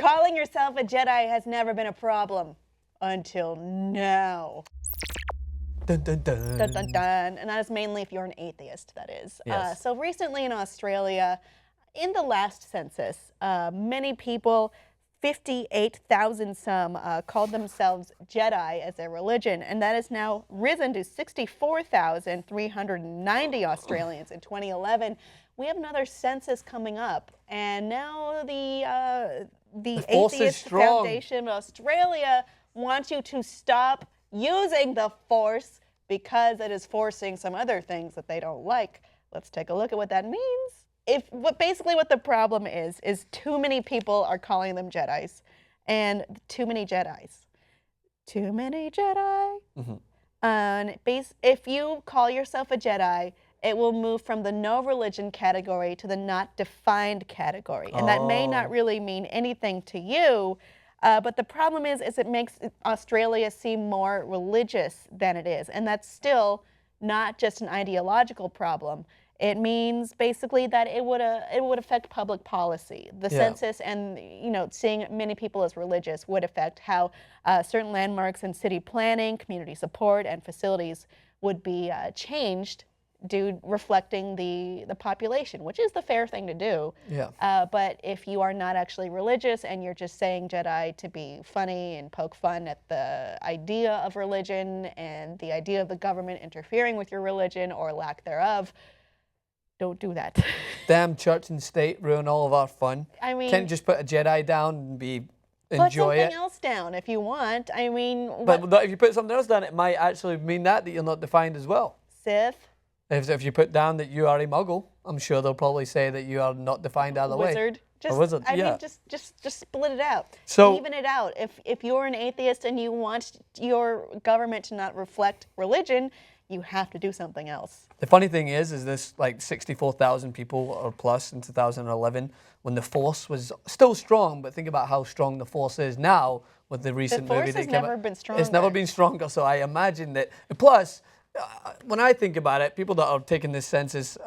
Calling yourself a Jedi has never been a problem until now. Dun, dun, dun. Dun, dun, dun. And that is mainly if you're an atheist, that is. Yes. So recently in Australia, in the last census, many people, 58,000 some, called themselves Jedi as their religion, and that has now risen to 64,390 Australians in 2011. We have another census coming up, and now the force is Atheist strong. Foundation of Australia wants you to stop using the Force because it is forcing some other things that they don't like. Let's take a look at what that means. Basically what the problem is too many people are calling them Jedis, and too many Jedis. Too many Jedi. And if you call yourself a Jedi, it will move from the no religion category to the not defined category. And that may not really mean anything to you, but the problem is it makes Australia seem more religious than it is. And that's still not just an ideological problem. It means basically that it would affect public policy. The census and seeing many people as religious would affect how certain landmarks and city planning, community support, and facilities would be changed, reflecting the population, which is the fair thing to do. Yeah. But if you are not actually religious and you're just saying Jedi to be funny and poke fun at the idea of religion and the idea of the government interfering with your religion or lack thereof, don't do that. Damn church and state ruin all of our fun. I mean, can't you just put a Jedi down and enjoy put something it? else down if you want. I mean, But if you put something else down, it might actually mean that you're not defined as well. Sith. If you put down that you are a Muggle, I'm sure they'll probably say that you are not defined either way. Wizard. A wizard. I yeah. mean, just split it out. So even it out. If you're an atheist and you want your government to not reflect religion, you have to do something else. The funny thing is this like 64,000 people or plus in 2011 when the Force was still strong, but think about how strong the Force is now with the recent movie. The Force has never been stronger. It's never been stronger, so I imagine that. Plus, when I think about it, people that are taking this census,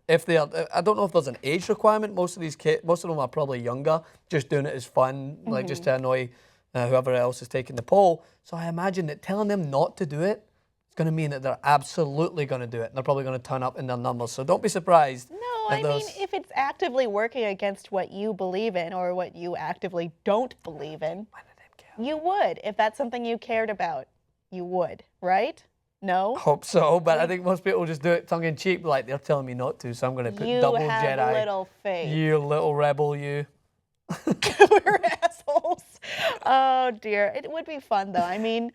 if they are, I don't know if there's an age requirement. Most of these kids, most of them are probably younger, just doing it as fun, like just to annoy whoever else is taking the poll. So I imagine that telling them not to do it, going to mean that they're absolutely going to do it. They're probably going to turn up in their numbers. So don't be surprised. No, I mean, if it's actively working against what you believe in or what you actively don't believe in, you would. If that's something you cared about, you would, right? No? Hope so, but I think most people just do it tongue-in-cheek, like they're telling me not to, so I'm going to put double You have Jedi. little faith. You little rebel, you. We're assholes. Oh, dear. It would be fun, though. I mean,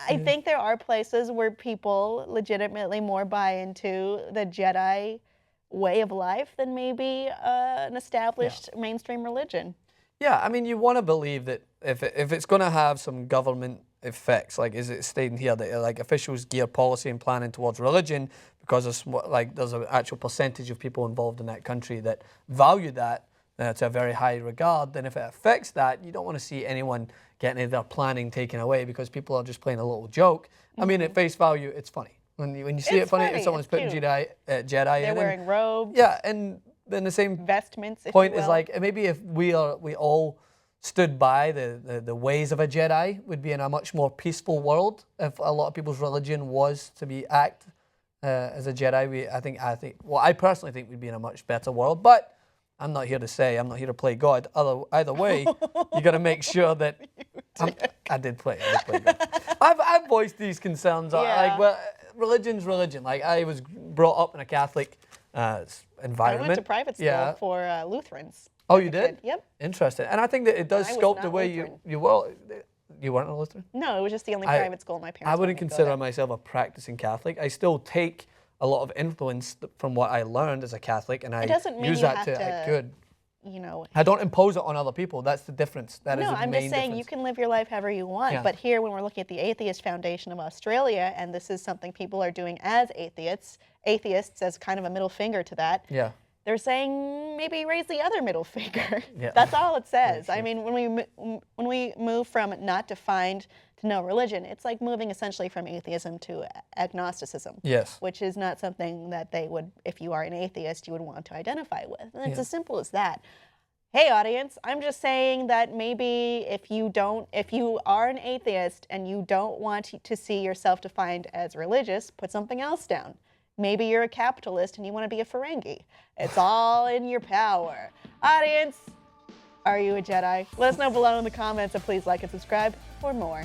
I think there are places where people legitimately more buy into the Jedi way of life than maybe an established mainstream religion. Yeah, I mean, you want to believe that if it's going to have some government effects, like is it stating here that like officials gear policy and planning towards religion because there's an actual percentage of people involved in that country that value that to a very high regard, then if it affects that, you don't want to see anyone getting any of their planning taken away because people are just playing a little joke. I mean, at face value, it's funny. When you see it funny, if someone's putting Jedi They're wearing robes. Yeah, and then the same vestments, point is like, maybe if we all stood by the ways of a Jedi, would be in a much more peaceful world. If a lot of people's religion was to be act as a Jedi, I personally think we'd be in a much better world. But I'm not here to play God. Either way, you got to make sure that I did play God. I've voiced these concerns. Like, well, religion's religion. Like, I was brought up in a Catholic environment. I went to private school for Lutherans. Oh, you did? Yep. Interesting. And I think that it does sculpt the way you were. You weren't a Lutheran? No, it was just the only private school my parents. I wouldn't consider myself a practicing Catholic. I still take a lot of influence from what I learned as a Catholic, and I use that to act good. You know, I don't impose it on other people. That's the difference. That is the main I'm just saying difference. you can live your life however you want. Yeah. But here, when we're looking at the Atheist Foundation of Australia, and this is something people are doing as atheists as kind of a middle finger to that. Yeah. They're saying maybe raise the other middle finger. Yeah. That's all it says. I mean, when we move from not defined to no religion, it's like moving essentially from atheism to agnosticism. Yes. Which is not something that they would, if you are an atheist, you would want to identify with. And it's as simple as that. Hey audience, I'm just saying that maybe if you are an atheist and you don't want to see yourself defined as religious, put something else down. Maybe you're a capitalist and you want to be a Ferengi. It's all in your power. Audience, are you a Jedi? Let us know below in the comments, and please like and subscribe for more.